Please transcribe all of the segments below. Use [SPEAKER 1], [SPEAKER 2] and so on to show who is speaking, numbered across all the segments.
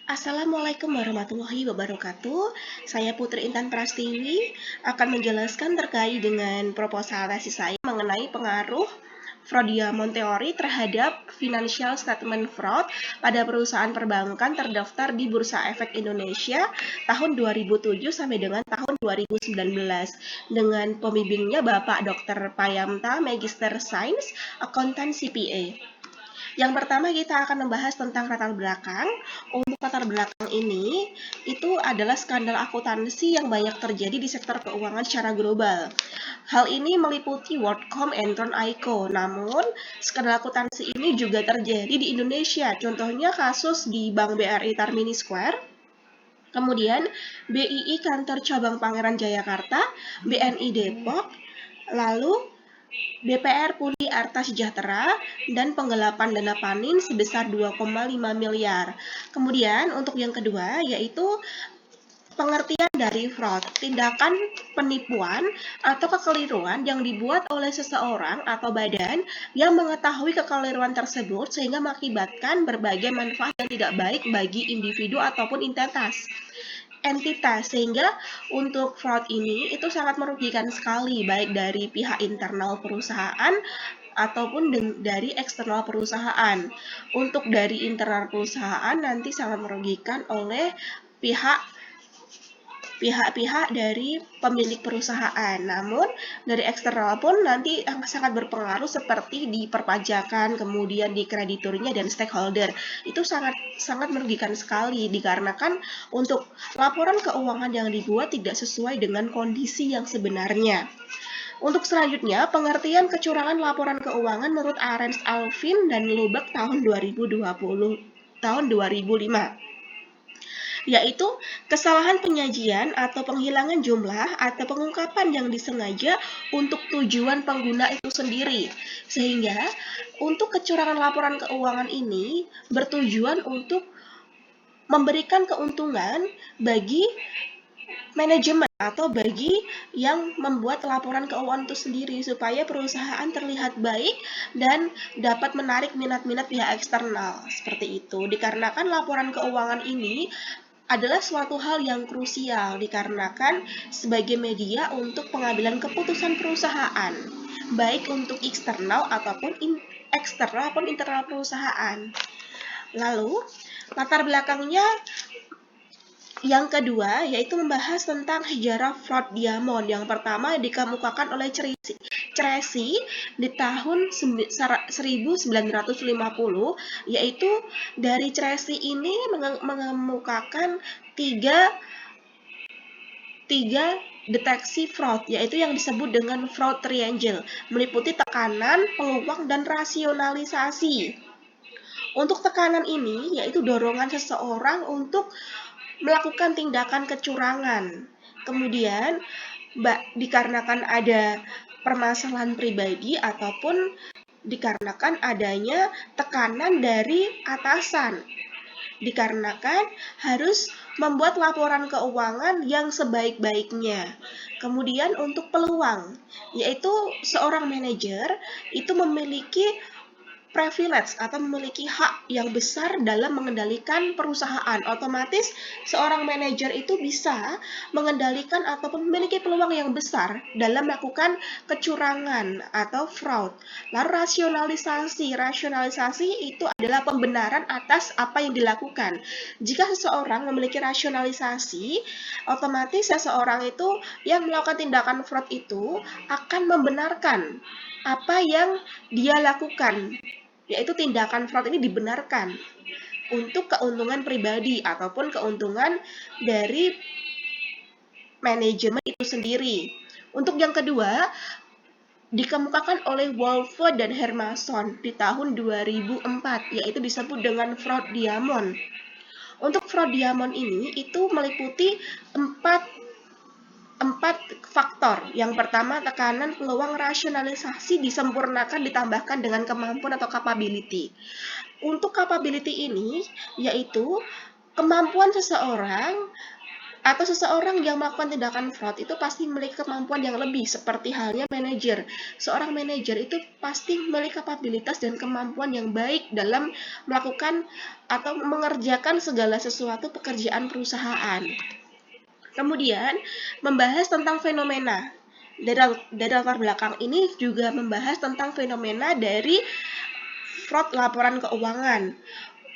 [SPEAKER 1] Assalamualaikum warahmatullahi wabarakatuh. Saya Putri Intan Prastiwi akan menjelaskan terkait dengan proposal tesis saya mengenai pengaruh Fraudiamont Theory terhadap financial statement fraud pada perusahaan perbankan terdaftar di Bursa Efek Indonesia tahun 2007 sampai dengan tahun 2019 dengan pembimbingnya Bapak Dr. Payamta Magister Sains Akuntan CPA. Yang pertama kita akan membahas tentang latar belakang. Untuk latar belakang ini, itu adalah skandal akuntansi yang banyak terjadi di sektor keuangan secara global. Hal ini meliputi WorldCom, Enron, Aiko. Namun, skandal akuntansi ini juga terjadi di Indonesia. Contohnya kasus di Bank BRI Tarmini Square, kemudian BII Kantor Cabang Pangeran Jayakarta, BNI Depok, lalu BPR Puri Arta Sejahtera, dan penggelapan dana Panin sebesar 2,5 miliar. Kemudian untuk yang kedua yaitu pengertian dari fraud, tindakan penipuan atau kekeliruan yang dibuat oleh seseorang atau badan yang mengetahui kekeliruan tersebut sehingga mengakibatkan berbagai manfaat yang tidak baik bagi individu ataupun entitas, sehingga untuk fraud ini itu sangat merugikan sekali baik dari pihak internal perusahaan ataupun dari eksternal perusahaan. Untuk dari internal perusahaan nanti sangat merugikan oleh pihak-pihak dari pemilik perusahaan. Namun dari eksternal pun nanti sangat berpengaruh seperti di perpajakan, kemudian di krediturnya dan stakeholder. Itu sangat merugikan sekali dikarenakan untuk laporan keuangan yang dibuat tidak sesuai dengan kondisi yang sebenarnya. Untuk selanjutnya, pengertian kecurangan laporan keuangan menurut Arens Alvin dan Lubak tahun 2005, yaitu kesalahan penyajian atau penghilangan jumlah atau pengungkapan yang disengaja untuk tujuan pengguna itu sendiri. Sehingga untuk kecurangan laporan keuangan ini bertujuan untuk memberikan keuntungan bagi manajemen atau bagi yang membuat laporan keuangan itu sendiri supaya perusahaan terlihat baik dan dapat menarik minat-minat pihak eksternal. Seperti itu. Dikarenakan laporan keuangan ini adalah suatu hal yang krusial dikarenakan sebagai media untuk pengambilan keputusan perusahaan, baik untuk eksternal ataupun internal perusahaan. Lalu, latar belakangnya yang kedua yaitu membahas tentang sejarah Fraudiamont. Yang pertama dikemukakan oleh Tracy di tahun 1950, yaitu dari Tracy ini mengemukakan tiga deteksi fraud, yaitu yang disebut dengan fraud triangle, meliputi tekanan, peluang, dan rasionalisasi. Untuk tekanan ini yaitu dorongan seseorang untuk melakukan tindakan kecurangan. Kemudian dikarenakan ada permasalahan pribadi ataupun dikarenakan adanya tekanan dari atasan. Dikarenakan harus membuat laporan keuangan yang sebaik-baiknya. Kemudian untuk peluang, yaitu seorang manajer itu memiliki privilege atau memiliki hak yang besar dalam mengendalikan perusahaan. Otomatis seorang manajer itu bisa mengendalikan ataupun memiliki peluang yang besar dalam melakukan kecurangan atau fraud. Lalu rasionalisasi itu adalah pembenaran atas apa yang dilakukan. Jika seseorang memiliki rasionalisasi, otomatis seseorang itu yang melakukan tindakan fraud itu akan membenarkan apa yang dia lakukan, yaitu tindakan fraud ini dibenarkan untuk keuntungan pribadi ataupun keuntungan dari manajemen itu sendiri. Untuk yang kedua, dikemukakan oleh Wolfe dan Hermanson di tahun 2004, yaitu disebut dengan Fraudiamont. Untuk Fraudiamont ini itu meliputi empat faktor. Yang pertama, tekanan, peluang, rasionalisasi disempurnakan ditambahkan dengan kemampuan atau capability. Untuk capability ini yaitu kemampuan seseorang atau seseorang yang melakukan tindakan fraud itu pasti memiliki kemampuan yang lebih, seperti halnya manajer. Seorang manajer itu pasti memiliki kapabilitas dan kemampuan yang baik dalam melakukan atau mengerjakan segala sesuatu pekerjaan perusahaan. Kemudian, membahas tentang fenomena. Dari latar belakang ini juga membahas tentang fenomena dari fraud laporan keuangan.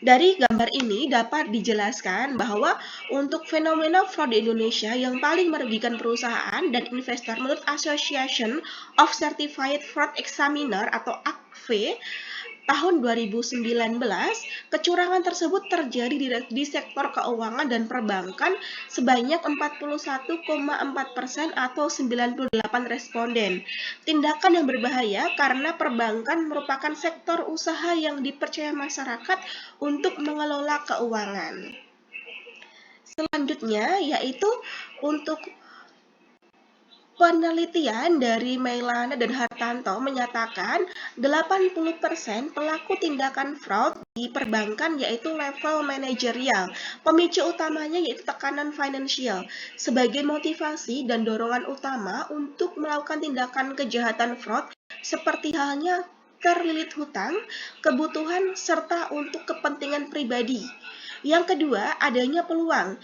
[SPEAKER 1] Dari gambar ini dapat dijelaskan bahwa untuk fenomena fraud di Indonesia yang paling merugikan perusahaan dan investor menurut Association of Certified Fraud Examiner atau ACV tahun 2019, kecurangan tersebut terjadi di sektor keuangan dan perbankan sebanyak 41,4% atau 98 responden. Tindakan yang berbahaya karena perbankan merupakan sektor usaha yang dipercaya masyarakat untuk mengelola keuangan. Selanjutnya yaitu untuk penelitian dari Mailana dan Hartanto menyatakan 80% pelaku tindakan fraud di perbankan yaitu level manajerial. Pemicu utamanya yaitu tekanan finansial sebagai motivasi dan dorongan utama untuk melakukan tindakan kejahatan fraud seperti halnya terlilit hutang, kebutuhan, serta untuk kepentingan pribadi. Yang kedua, adanya peluang.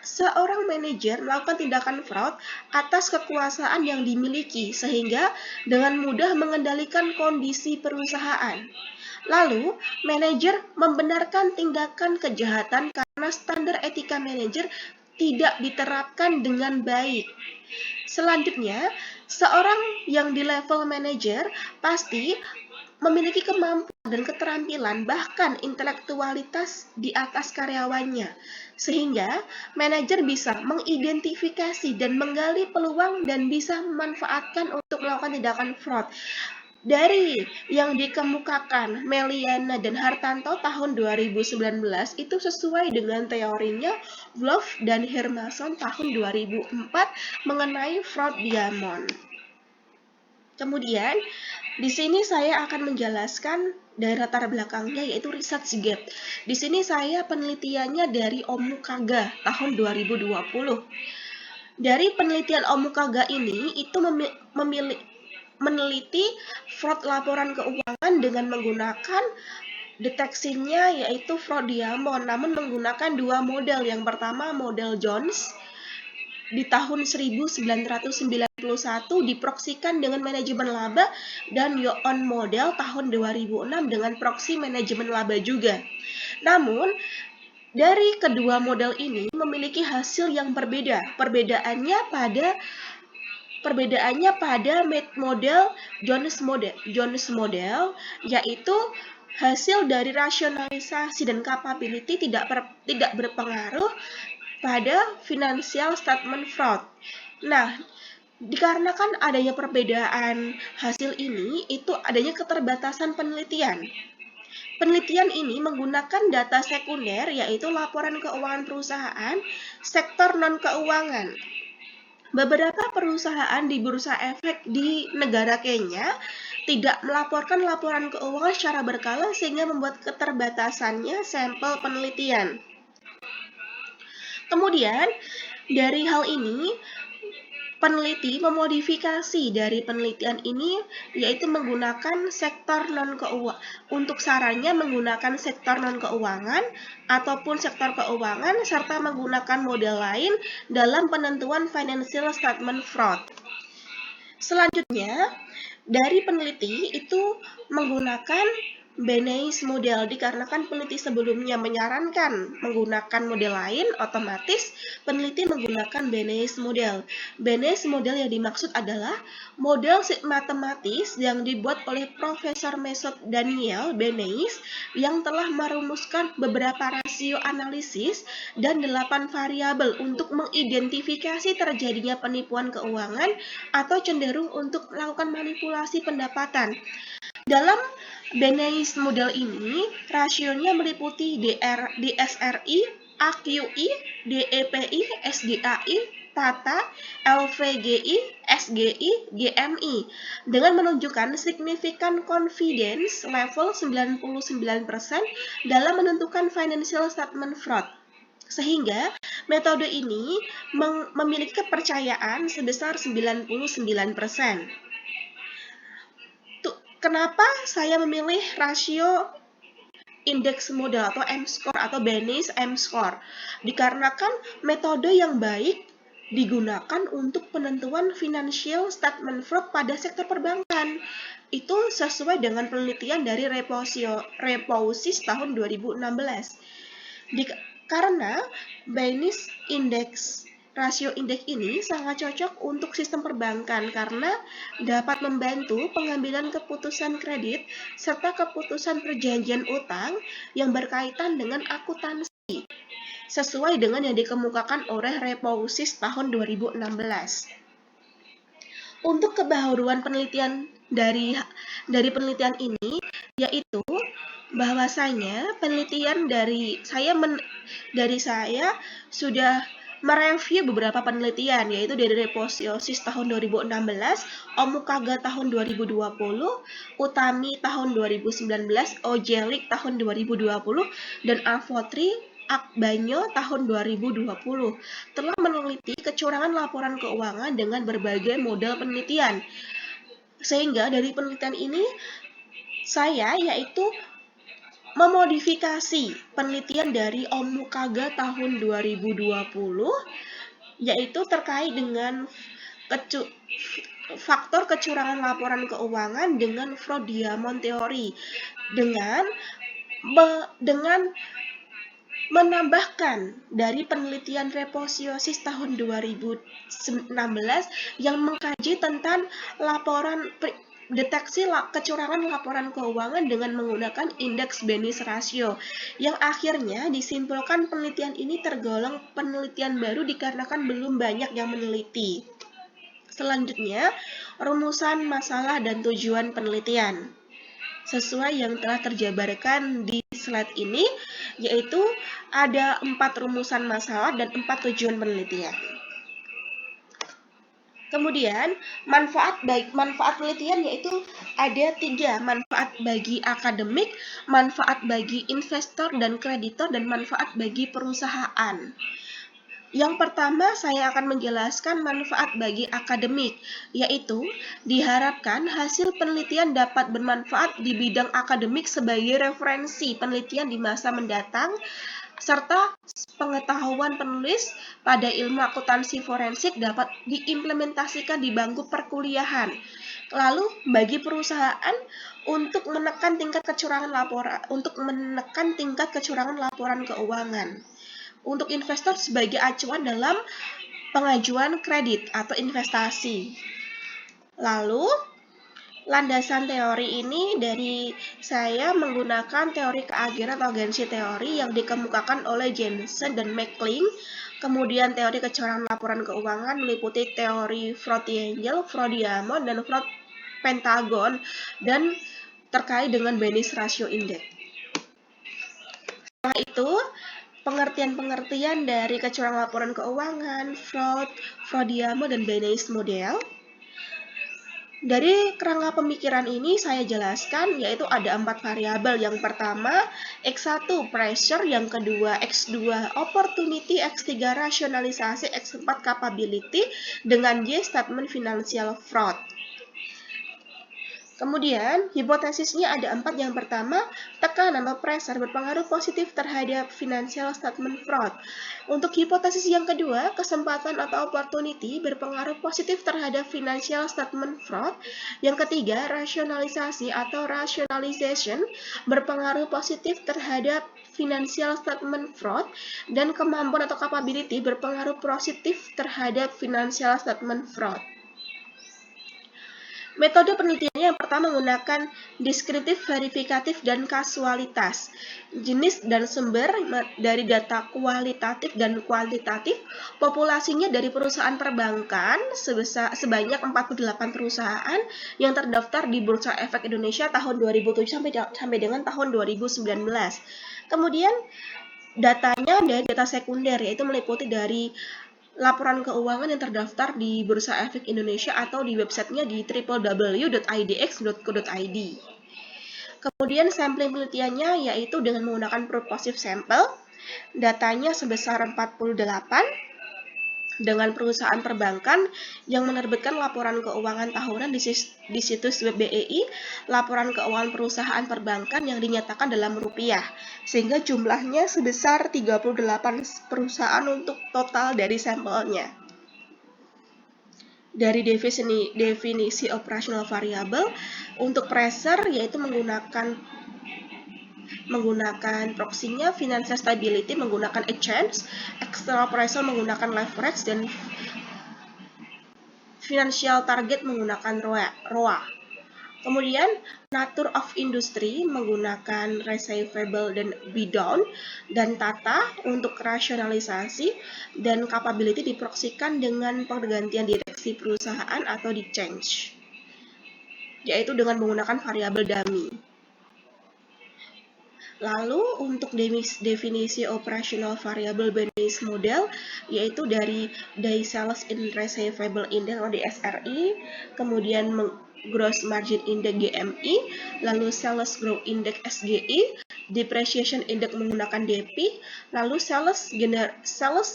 [SPEAKER 1] Seorang manajer melakukan tindakan fraud atas kekuasaan yang dimiliki, sehingga dengan mudah mengendalikan kondisi perusahaan. Lalu, manajer membenarkan tindakan kejahatan karena standar etika manajer tidak diterapkan dengan baik. Selanjutnya, seorang yang di level manajer pasti memiliki kemampuan dan keterampilan bahkan intelektualitas di atas karyawannya, sehingga manajer bisa mengidentifikasi dan menggali peluang dan bisa memanfaatkan untuk melakukan tindakan fraud. Dari yang dikemukakan Meliana dan Hartanto tahun 2019 itu sesuai dengan teorinya Wolff dan Hermanson tahun 2004 mengenai fraud diamond. Kemudian, di sini saya akan menjelaskan dari latar belakangnya yaitu research gap. Di sini saya penelitiannya dari Omukaga tahun 2020. Dari penelitian Omukaga ini itu meneliti fraud laporan keuangan dengan menggunakan deteksinya yaitu fraud diamond, namun menggunakan dua model. Yang pertama model Jones di tahun 1991 diproksikan dengan manajemen laba dan Yoon model tahun 2006 dengan proksi manajemen laba juga. Namun, dari kedua model ini memiliki hasil yang berbeda. Perbedaannya pada model Jones model yaitu hasil dari rasionalisasi dan capability tidak berpengaruh pada financial statement fraud. Nah, dikarenakan adanya perbedaan hasil ini, itu adanya keterbatasan penelitian. Penelitian ini menggunakan data sekunder, yaitu laporan keuangan perusahaan, sektor non-keuangan. Beberapa perusahaan di bursa efek di negara Kenya tidak melaporkan laporan keuangan secara berkala sehingga membuat keterbatasannya sampel penelitian. Kemudian, dari hal ini, peneliti memodifikasi dari penelitian ini yaitu menggunakan sektor non-keuangan. Untuk sarannya menggunakan sektor non-keuangan ataupun sektor keuangan serta menggunakan model lain dalam penentuan financial statement fraud. Selanjutnya, dari peneliti itu menggunakan Beneis model dikarenakan peneliti sebelumnya menyarankan menggunakan model lain, otomatis peneliti menggunakan Beneis model. Beneis model yang dimaksud adalah model matematis yang dibuat oleh Profesor Mesut Daniel Beneis yang telah merumuskan beberapa rasio analisis dan 8 variabel untuk mengidentifikasi terjadinya penipuan keuangan atau cenderung untuk melakukan manipulasi pendapatan. Dalam Beneis model ini, rasionya meliputi DSRI, AQI, DEPI, SGAI, TATA, LVGI, SGI, GMI dengan menunjukkan signifikan confidence level 99% dalam menentukan financial statement fraud. Sehingga Metode ini memiliki kepercayaan sebesar 99%. Kenapa saya memilih rasio indeks modal atau M-score atau Benese M-score? Dikarenakan metode yang baik digunakan untuk penentuan financial statement fraud pada sektor perbankan. Itu sesuai dengan penelitian dari Reposis tahun 2016. Karena Benese rasio indeks ini sangat cocok untuk sistem perbankan karena dapat membantu pengambilan keputusan kredit serta keputusan perjanjian utang yang berkaitan dengan akuntansi, sesuai dengan yang dikemukakan oleh Reposis tahun 2016. Untuk kebaharuan penelitian dari penelitian ini, yaitu bahwasanya penelitian dari saya sudah mereview beberapa penelitian, yaitu dari Reposis tahun 2016, Omukaga tahun 2020, Utami tahun 2019, Ojelik tahun 2020, dan Avotri Akbanyo tahun 2020 telah meneliti kecurangan laporan keuangan dengan berbagai model penelitian. Sehingga dari penelitian ini saya yaitu memodifikasi penelitian dari Omukaga tahun 2020, yaitu terkait dengan faktor kecurangan laporan keuangan dengan fraud diamond theory dengan menambahkan dari penelitian Reposis tahun 2016 yang mengkaji tentang deteksi kecurangan laporan keuangan dengan menggunakan indeks Benese rasio, yang akhirnya disimpulkan penelitian ini tergolong penelitian baru dikarenakan belum banyak yang meneliti. Selanjutnya, rumusan masalah dan tujuan penelitian. Sesuai yang telah terjabarkan di slide ini, yaitu ada 4 rumusan masalah dan 4 tujuan penelitian. Kemudian, manfaat penelitian yaitu ada 3, manfaat bagi akademik, manfaat bagi investor dan kreditor, dan manfaat bagi perusahaan. Yang pertama, saya akan menjelaskan manfaat bagi akademik, yaitu diharapkan hasil penelitian dapat bermanfaat di bidang akademik sebagai referensi penelitian di masa mendatang, serta pengetahuan penulis pada ilmu akuntansi forensik dapat diimplementasikan di bangku perkuliahan. Lalu, bagi perusahaan untuk menekan tingkat kecurangan laporan keuangan. Untuk investor sebagai acuan dalam pengajuan kredit atau investasi. Lalu, landasan teori ini dari saya menggunakan teori keagiran atau agensi teori yang dikemukakan oleh Jensen dan McLean. Kemudian teori kecurangan laporan keuangan meliputi teori fraud triangle, fraud diamond, dan fraud pentagon, dan terkait dengan Benese rasio index. Setelah itu, pengertian dari kecurangan laporan keuangan, fraud diamond, dan Benese model. Dari kerangka pemikiran ini saya jelaskan, yaitu ada 4 variabel. Yang pertama, X1 pressure, yang kedua X2 opportunity, X3 rasionalisasi, X4 capability, dengan Y statement financial fraud. Kemudian, hipotesisnya ada 4. Yang pertama, tekanan atau pressure berpengaruh positif terhadap financial statement fraud. Untuk hipotesis yang kedua, kesempatan atau opportunity berpengaruh positif terhadap financial statement fraud. Yang ketiga, rasionalisasi atau rationalization berpengaruh positif terhadap financial statement fraud. Dan kemampuan atau capability berpengaruh positif terhadap financial statement fraud. Metode penelitiannya yang pertama menggunakan deskriptif, verifikatif, dan kasualitas. Jenis dan sumber dari data kualitatif dan kuantitatif. Populasinya dari perusahaan perbankan sebanyak 48 perusahaan yang terdaftar di Bursa Efek Indonesia tahun 2007 sampai dengan tahun 2019. Kemudian datanya dari data sekunder, yaitu meliputi dari laporan keuangan yang terdaftar di Bursa Efek Indonesia atau di websitenya di www.idx.co.id. Kemudian sampling penelitiannya yaitu dengan menggunakan purposive sample. Datanya sebesar 48 dengan perusahaan perbankan yang menerbitkan laporan keuangan tahunan di situs web BEI, laporan keuangan perusahaan perbankan yang dinyatakan dalam rupiah, sehingga jumlahnya sebesar 38 perusahaan untuk total dari sampelnya. Dari definisi operational variable, untuk pressure yaitu menggunakan proxy-nya, financial stability menggunakan exchange, external pressure menggunakan leverage, dan financial target menggunakan ROA. Kemudian, nature of industry menggunakan receivable dan bidon, dan tata untuk rasionalisasi, dan capability diproksikan dengan pergantian direksi perusahaan atau di change, yaitu dengan menggunakan variabel dummy. Lalu untuk definisi operational variable business model, yaitu dari Day Sales in Receivable Index atau DSRI, kemudian Gross Margin Index GMI, lalu Sales Growth Index SGI, Depreciation Index menggunakan DP, lalu Sales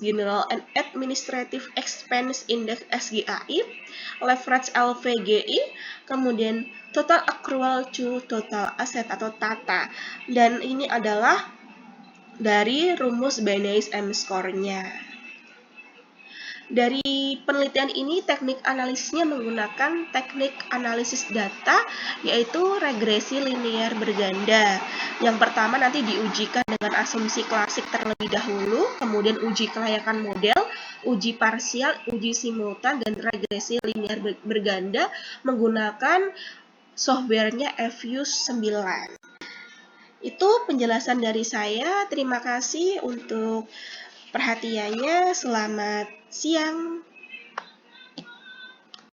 [SPEAKER 1] General and Administrative Expense Index SGAI, Leverage LVGI, kemudian Total Accrual to Total Asset atau TATA. Dan ini adalah dari rumus Bayes M-score-nya. Dari penelitian ini, teknik analisisnya menggunakan teknik analisis data, yaitu regresi linear berganda. Yang pertama nanti diujikan dengan asumsi klasik terlebih dahulu, kemudian uji kelayakan model, uji parsial, uji simultan, dan regresi linear berganda menggunakan softwarenya Fuse 9. Itu penjelasan dari saya. Terima kasih untuk perhatiannya. Selamat siang.